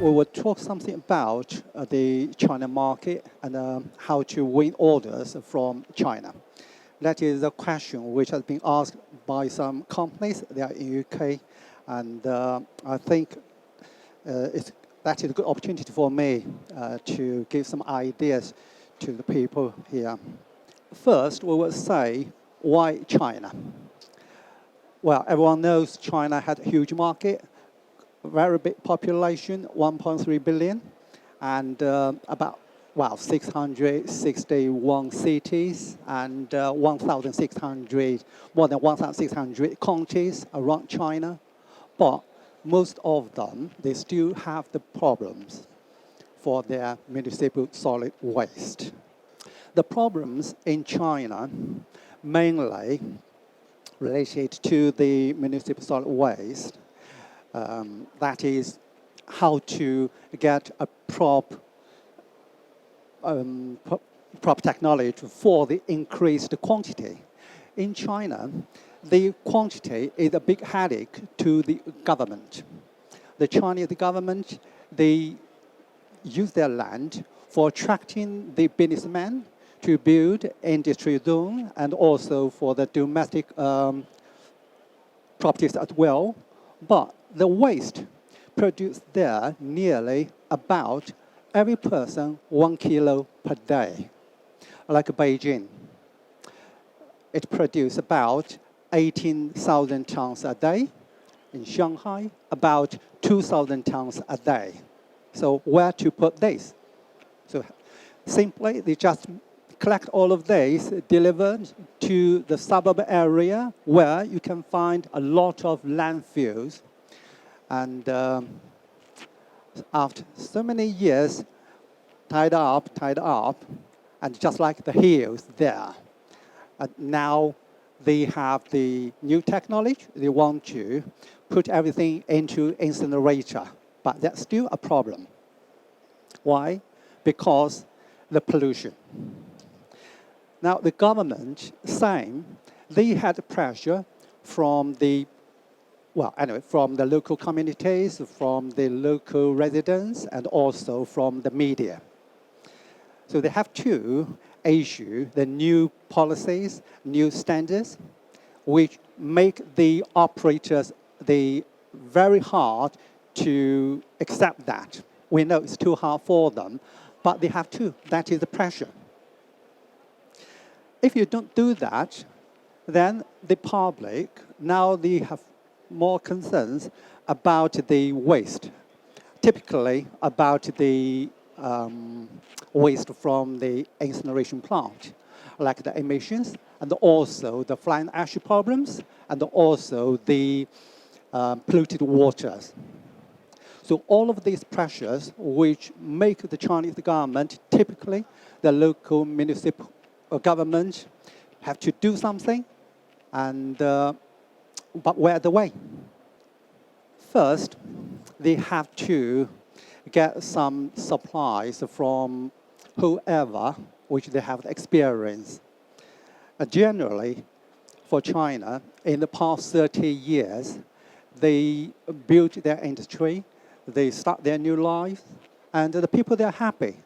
we will talk something about the China market and how to win orders from China. That is a question which has been asked by some companies. They are in UK, and I think that is a good opportunity for me to give some ideas to the people here. First, we will say, why China? Well, everyone knows China had a huge market, very big population, 1.3 billion, and about 661 cities and 1,600, more than 1,600 counties around China. But most of them, they still have the problems for their municipal solid waste. The problems in China mainly related to the municipal solid waste. That is how to get a proper technology for the increased quantity. In China, the quantity is a big headache to the government. The Chinese government, they use their land for attracting the businessmen to build industry zone and also for the domestic properties as well. But the waste produced there nearly about every person 1 kilo per day. Like Beijing, it produced about 18,000 tons a day. In Shanghai, about 2,000 tons a day. So where to put this? So simply, they just collect all of these, delivered to the suburb area where you can find a lot of landfills. And after so many years, tied up, and just like the hills there. Now they have the new technology. They want to put everything into incinerator, but that's still a problem. Why? Because the pollution. Now the government saying they had pressure from the from the local communities, from the local residents, and also from the media. So they have to issue the new policies, new standards, which make the operators very hard to accept that. We know it's too hard for them, but they have to. That is the pressure. If you don't do that, then the public, now they have more concerns about the waste, typically about the waste from the incineration plant, like the emissions, and also the flying ash problems, and also the polluted waters. So all of these pressures, which make the Chinese government, typically the local municipal government, have to do something, and but where the way? First, they have to get some supplies from whoever which they have experience. Generally, for China, in the past 30 years, they built their industry, they start their new life, and the people, they're happy.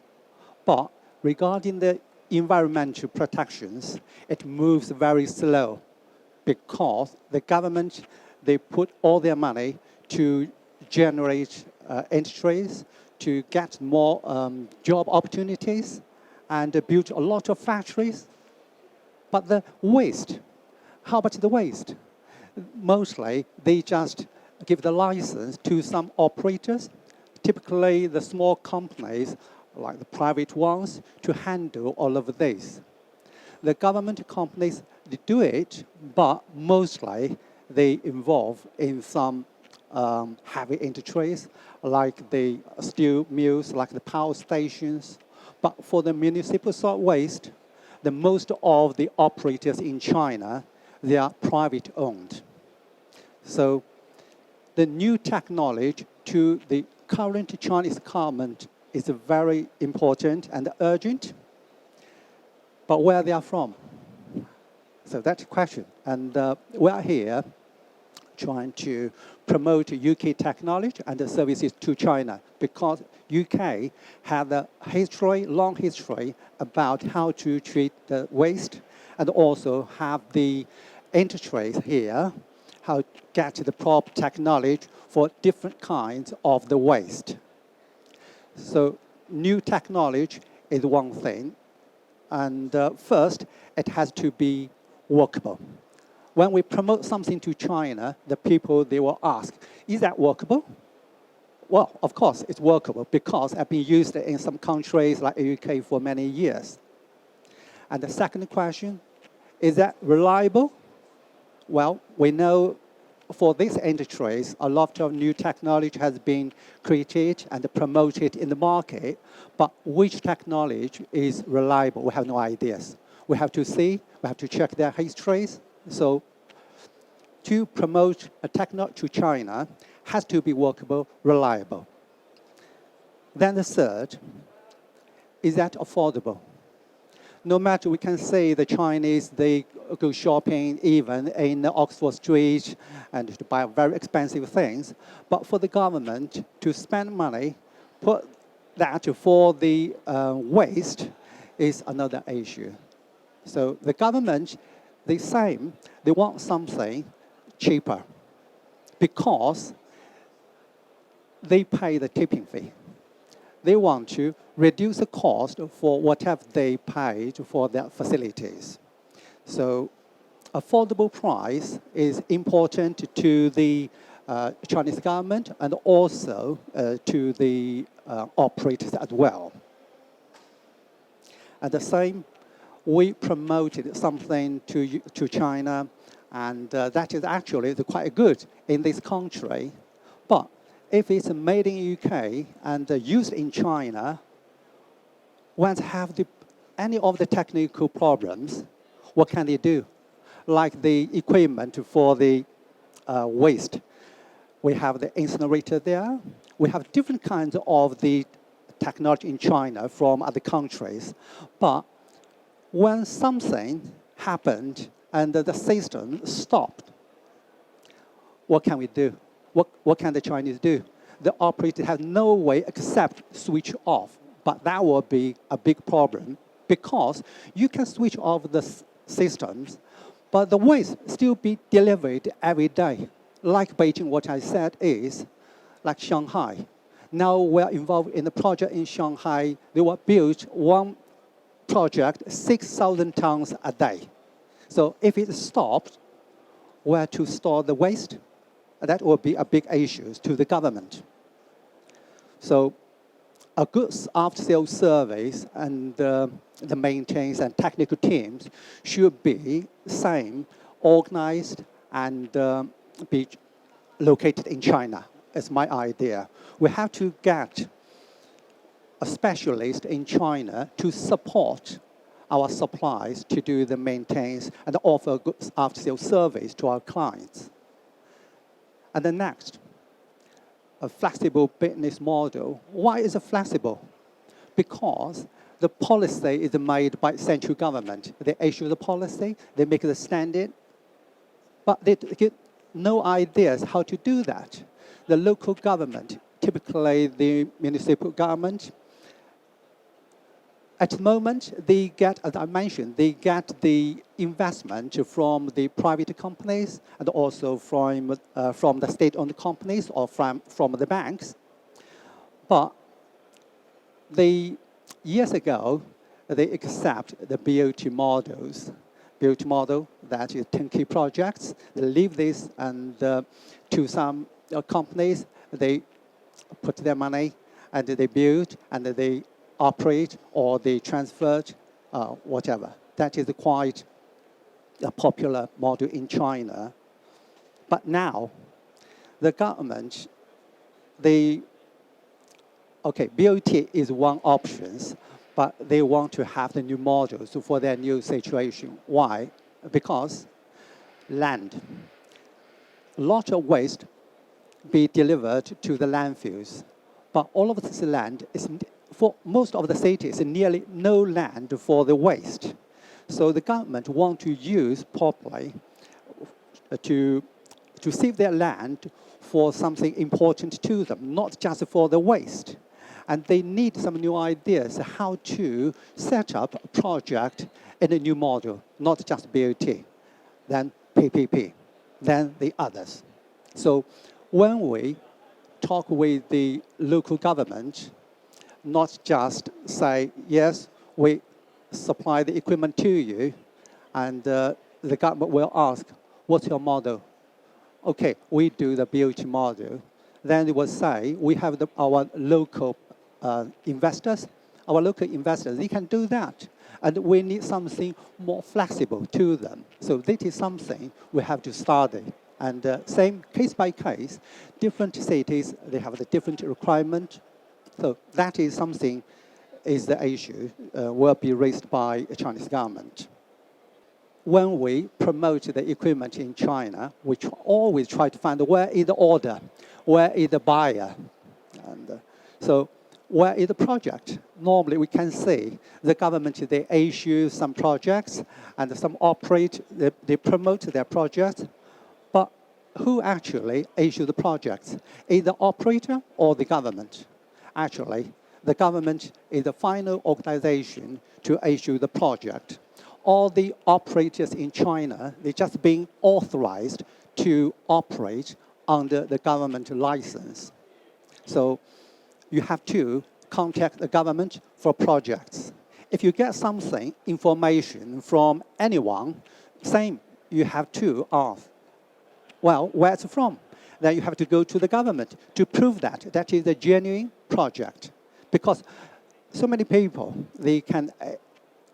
But regarding the environmental protections, it moves very slow because the government, they put all their money to generate industries, to get more job opportunities, and build a lot of factories. But the waste, how about the waste? Mostly, they just give the license to some operators, typically the small companies, like the private ones, to handle all of this. The government companies, they do it, but mostly they involve in some heavy industries, like the steel mills, like the power stations. But for the municipal solid waste, the most of the operators in China, they are private owned. So the new technology to the current Chinese government is very important and urgent. But where they are from? So that's the question. And we are here trying to promote UK technology and the services to China because UK had a history, long history about how to treat the waste and also have the industries here, how to get the proper technology for different kinds of the waste. So new technology is one thing. And first, it has to be workable. When we promote something to China, the people, they will ask, is that workable? Well, of course, it's workable because it's been used in some countries like the UK for many years. And the second question, is that reliable? Well, we know for these industries, a lot of new technology has been created and promoted in the market, but which technology is reliable? We have no ideas. We have to see, we have to check their histories. So to promote a technology to China has to be workable, reliable. Then the third, is that affordable? No matter we can say the Chinese, they go shopping even in Oxford Street and to buy very expensive things. But for the government to spend money, put that for the waste is another issue. So the government, the same, they want something cheaper because they pay the tipping fee. They want to reduce the cost for whatever they paid for their facilities. So affordable price is important to the Chinese government and also to the operators as well. At the same, we promoted something to China, and that is actually quite good in this country. But if it's made in UK and used in China, once have any of the technical problems, what can they do? Like the equipment for the waste. We have the incinerator there. We have different kinds of the technology in China from other countries. But when something happened and the system stopped, what can we do? What can the Chinese do? The operator has no way except switch off. But that will be a big problem because you can switch off the systems, but the waste still be delivered every day. Like Beijing, what I said is, like Shanghai. Now we're involved in a project in Shanghai. They will build one project, 6,000 tons a day. So if it stopped, where to store the waste? That will be a big issue to the government. So a good after-sales service and the maintenance and technical teams should be same, organized, and be located in China. That's my idea. We have to get a specialist in China to support our suppliers to do the maintenance and offer good after-sales service to our clients. And the next, a flexible business model. Why is it flexible? Because the policy is made by central government. They issue the policy, they make the standard, but they get no ideas how to do that. The local government, typically the municipal government, at the moment, they get, as I mentioned, they get the investment from the private companies and also from the state-owned companies or from the banks. But years ago, they accept the BOT models. BOT model, that is turnkey projects. They leave this and to some companies, they put their money and they build and they operate or they transferred, whatever. That is quite a popular model in China. But now, the government, BOT is one option, but they want to have the new models for their new situation. Why? Because land. A lot of waste be delivered to the landfills, but all of this land is, for most of the cities, nearly no land for the waste. So the government want to use properly to to save their land for something important to them, not just for the waste. And they need some new ideas how to set up a project in a new model, not just BOT, then PPP, then the others. So when we talk with the local government, not just say, yes, we supply the equipment to you, and the government will ask, what's your model? Okay, we do the BOT model. Then they will say, we have our local investors. Our local investors, they can do that. And we need something more flexible to them. So this is something we have to study. And same case by case, different cities, they have the different requirement. So that is something is the issue will be raised by the Chinese government. When we promote the equipment in China, we always try to find where is the order, where is the buyer. And so where is the project? Normally we can see the government, they issue some projects and some operate, they promote their projects. But who actually issue the projects? Is the operator or the government? Actually, the government is the final organization to issue the project. All the operators in China, they're just being authorized to operate under the government license. So you have to contact the government for projects. If you get something, information from anyone, same, you have to ask, well, where it's from? Then you have to go to the government to prove that that is a genuine project. Because so many people, they can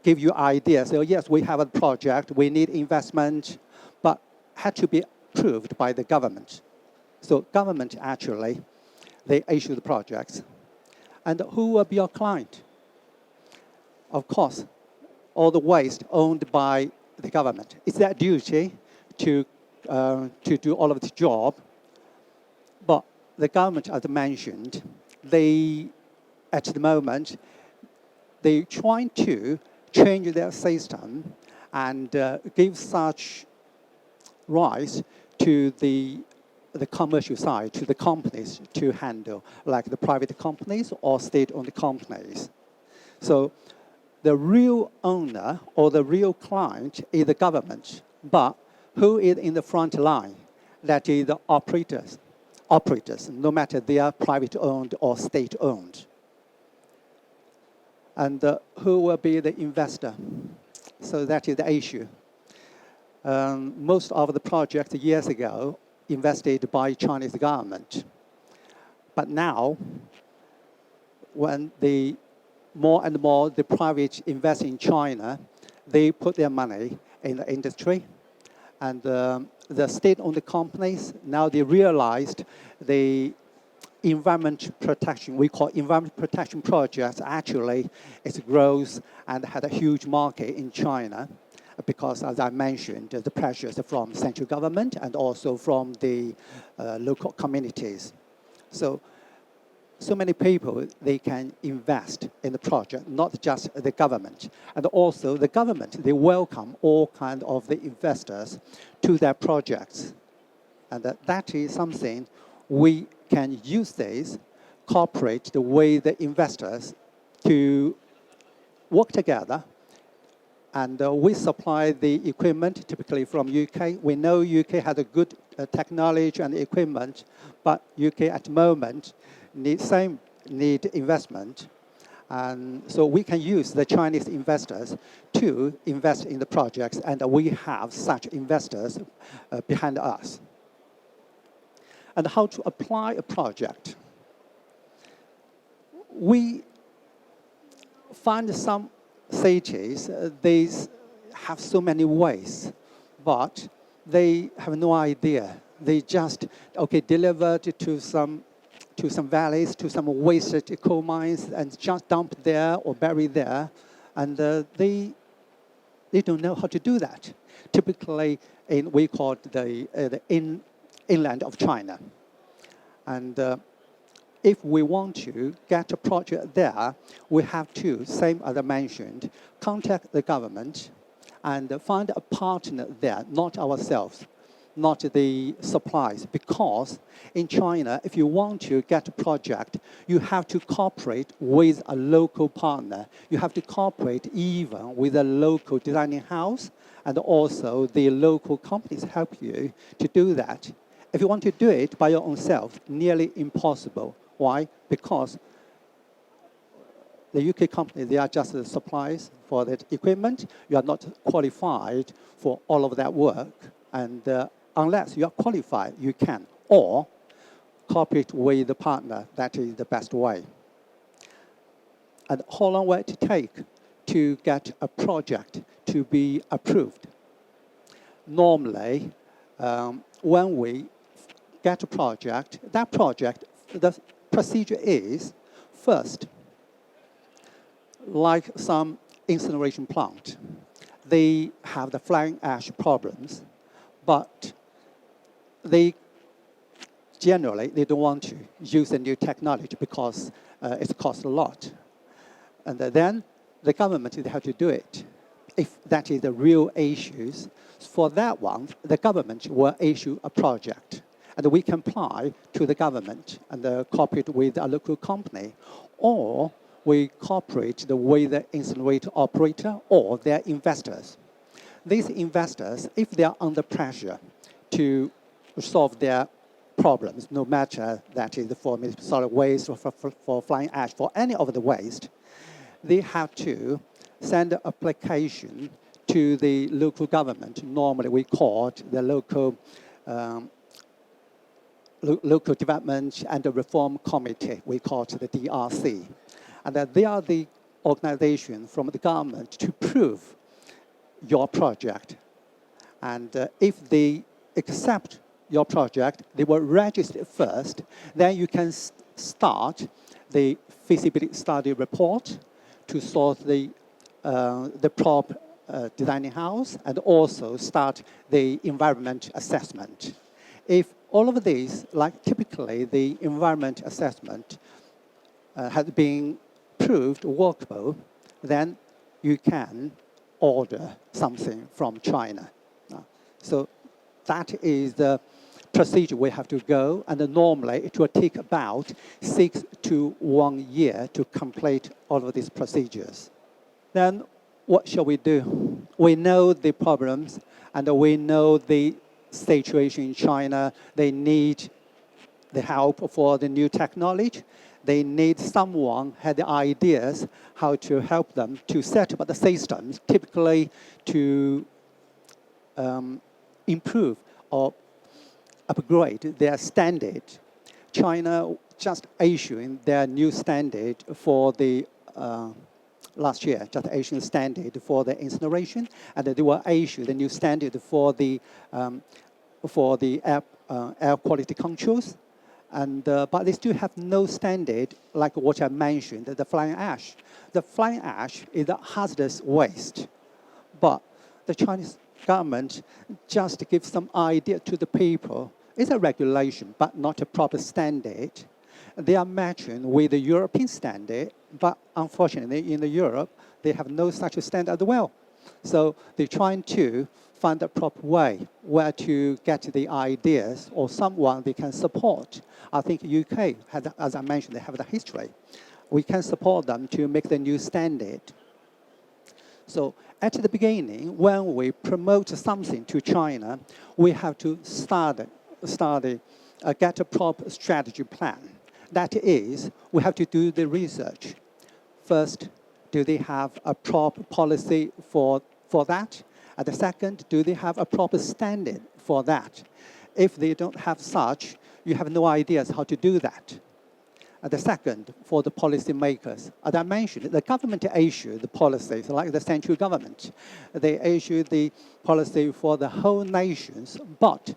give you ideas. So yes, we have a project, we need investment, but had to be approved by the government. So government actually, they issue the projects. And who will be your client? Of course, all the waste owned by the government. It's their duty to do all of the job. But the government, as mentioned, they, at the moment, they're trying to change their system and give such rights to the commercial side, to the companies to handle, like the private companies or state-owned companies. So the real owner or the real client is the government, but who is in the front line? That is the operators, no matter they are private-owned or state-owned. And who will be the investor? So that is the issue. Most of the projects years ago invested by Chinese government. But now, when more and more the private invest in China, they put their money in the industry. And the state-owned companies, now they realized the environment protection, we call environment protection projects, actually it grows and had a huge market in China because, as I mentioned, the pressures from central government and also from the local communities. So many people, they can invest in the project, not just the government. And also the government, they welcome all kinds of the investors to their projects. And that is something we can use this, cooperate the way the investors to work together. And we supply the equipment typically from UK. We know UK has a good technology and equipment, but UK at the moment need investment. And so we can use the Chinese investors to invest in the projects, and we have such investors behind us. And how to apply a project. We find some cities, they have so many ways, but they have no idea. They just, okay, deliver it to some valleys, to some wasted coal mines, and just dump there or bury there. And they don't know how to do that. Typically, we call it the inland of China. And if we want to get a project there, we have to, same as I mentioned, contact the government and find a partner there, not ourselves. not the supplies. Because in China, if you want to get a project, you have to cooperate with a local partner. You have to cooperate even with a local designing house, and also the local companies help you to do that. If you want to do it by your own self, nearly impossible. Why? Because the UK companies, they are just the suppliers for that equipment. You are not qualified for all of that work. And unless you are qualified, you can. Or cooperate with the partner. That is the best way. And how long will it take to get a project to be approved? Normally, when we get a project, that project, the procedure is first, like some incineration plant, they have the flying ash problems, but they generally they don't want to use the new technology because it costs a lot. And then the government they have to do it. If that is the real issues, for that one, the government will issue a project. And we can apply to the government and cooperate with a local company. Or we cooperate with the incinerator operator or their investors. These investors, if they are under pressure to solve their problems, no matter that is for solid waste or for flying ash, for any of the waste, they have to send an application to the local government. Normally we call it the local development and the reform committee. We call it the DRC. And they are the organization from the government to prove your project. And if they accept your project, they will register it first. Then you can start the feasibility study report to sort the prop designing house and also start the environment assessment. If all of these, like typically the environment assessment has been proved workable, then you can order something from China. So that is the procedure we have to go, and normally it will take about 6 to 1 year to complete all of these procedures. Then what shall we do? We know the problems, and we know the situation in China. They need the help for the new technology. They need someone who had the ideas how to help them to set up the systems, typically to improve or upgrade their standard. China just issuing their new standard for the last year, just issuing standard for the incineration, and they will issue the new standard for the air quality controls. And, but they still have no standard like what I mentioned, the flying ash. The flying ash is a hazardous waste, but the Chinese government just gives some idea to the people. It's a regulation, but not a proper standard. They are matching with the European standard, but unfortunately in Europe, they have no such standard as well. So they're trying to find a proper way where to get the ideas or someone they can support. I think UK, as I mentioned, they have the history. We can support them to make the new standard. So at the beginning, when we promote something to China, we have to get a proper strategy plan. That is, we have to do the research. First, do they have a proper policy for that? And the second, do they have a proper standard for that? If they don't have such, you have no ideas how to do that. And the second, for the policymakers, as I mentioned, the government issue the policies, like the central government. They issue the policy for the whole nations, but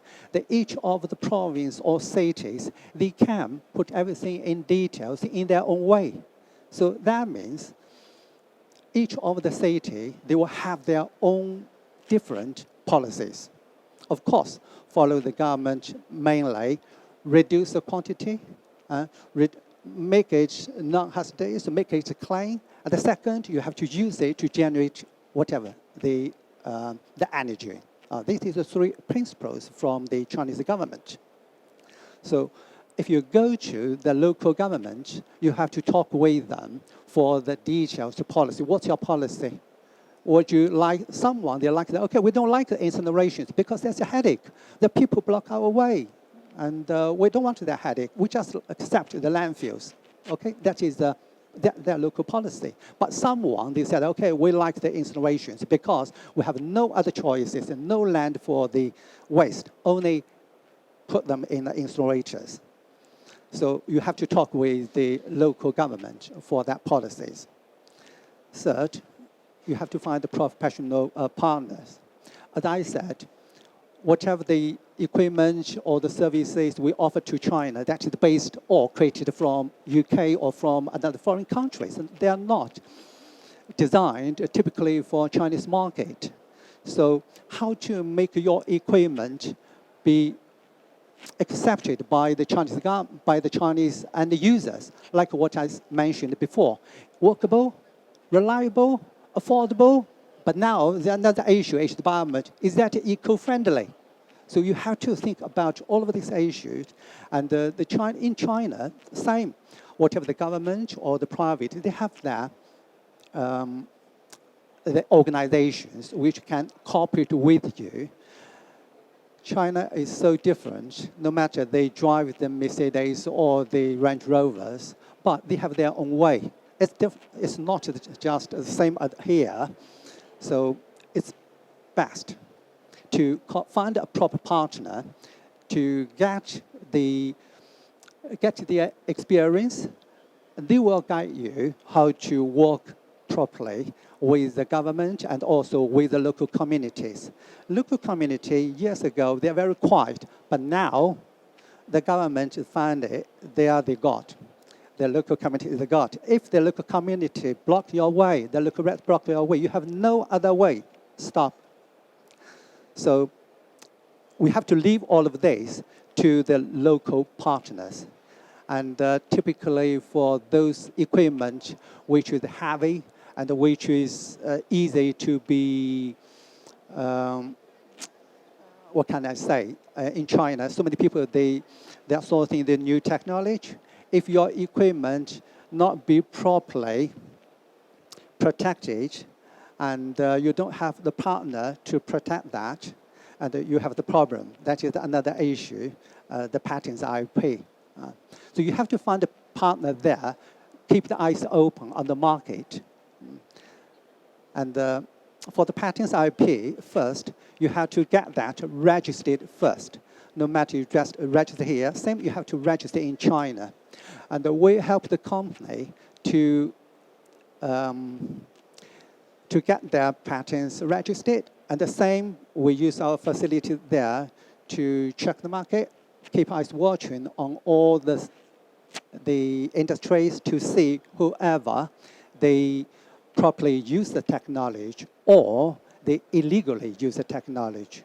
each of the province or cities, they can put everything in details in their own way. So that means each of the city, they will have their own different policies. Of course, follow the government mainly, reduce the quantity, make it non-hazardous, make it clean. And the second, you have to use it to generate whatever, the energy. This is the three principles from the Chinese government. So if you go to the local government, you have to talk with them for the details, the policy. What's your policy? Would you like someone, they're like, okay, we don't like the incinerations because there's a headache. The people block our way. And we don't want that headache. We just accept the landfills. Okay, that is their local policy. But someone, they said, okay, we like the incinerations because we have no other choices and no land for the waste, only put them in the incinerators. So you have to talk with the local government for that policies. Third, you have to find the professional partners. As I said, whatever the equipment or the services we offer to China, that is based or created from UK or from another foreign countries. And they are not designed typically for Chinese market. So how to make your equipment be accepted by the Chinese end users, like what I mentioned before, workable, reliable, affordable. But now the another issue is the environment. Is that eco-friendly? So you have to think about all of these issues. And in China, same. Whatever the government or the private, they have their the organizations which can cooperate with you. China is so different, no matter they drive the Mercedes or the Range Rovers, but they have their own way. It's not just the same as here. So it's best to find a proper partner to get the experience. They will guide you how to work properly with the government and also with the local communities. Local community, years ago, they're very quiet, but now the government find it, they are the God. The local community is the God. If the local community block your way, the local rats block your way, you have no other way. Stop. So we have to leave all of this to the local partners. And typically for those equipment which is heavy and which is easy to be, what can I say, in China, so many people, they are sourcing the new technology. If your equipment not be properly protected and you don't have the partner to protect that, and you have the problem. That is another issue, the patents IP. So you have to find a partner there, keep the eyes open on the market. And for the patents IP, first, you have to get that registered first. No matter you just register here, same you have to register in China. And we help the company to get their patents registered. And the same, we use our facility there to check the market, keep eyes watching on all the industries to see whoever they properly use the technology or they illegally use the technology.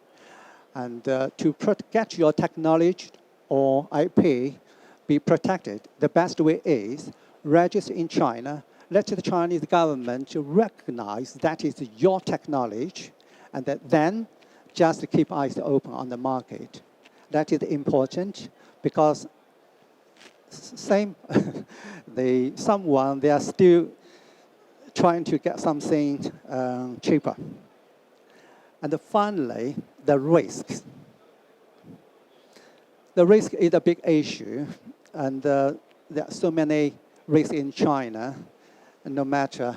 And to get your technology or IP be protected, the best way is register in China, let the Chinese government recognize that is your technology, and then just keep eyes open on the market. That is important because same, they are still trying to get something cheaper. And finally, the risks. The risk is a big issue, and there are so many risks in China, and no matter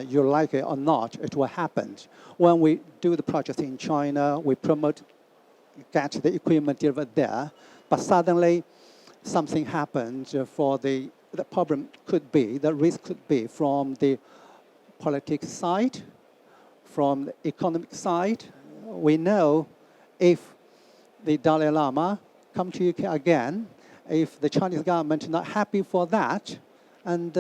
you like it or not, it will happen. When we do the project in China, we promote, get the equipment delivered there, but suddenly something happens for the problem could be, the risk could be from the politics side, from the economic side. We know if the Dalai Lama come to UK again, if the Chinese government is not happy for that, and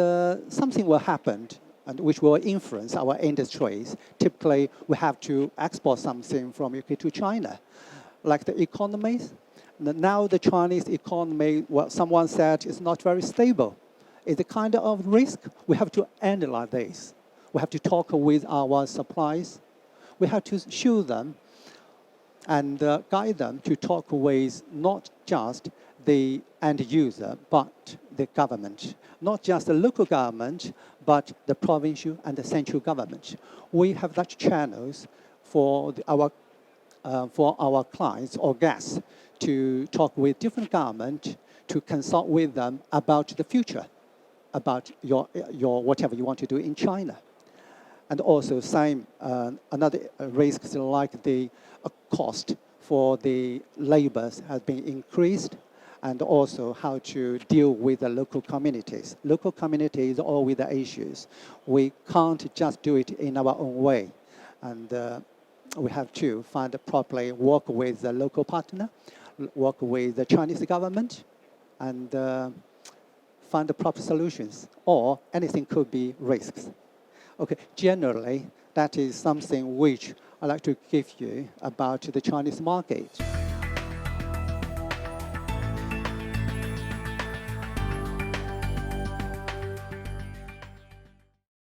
something will happen, and which will influence our industries. Typically, we have to export something from UK to China, like the economies. Now the Chinese economy, well, someone said, is not very stable. It's a kind of risk. We have to analyze this. We have to talk with our suppliers. We have to show them and guide them to talk with not just the end user, but the government. Not just the local government, but the provincial and the central government. We have such channels for our clients or guests to talk with different government, to consult with them about the future, about your whatever you want to do in China. And also same, another risk is like the cost for the labors has been increased, and also how to deal with the local communities. Local communities all with the issues. We can't just do it in our own way. And we have to find properly work with the local partner, work with the Chinese government, and find the proper solutions. Or anything could be risks. Okay, generally, that is something which I'd like to give you about the Chinese market.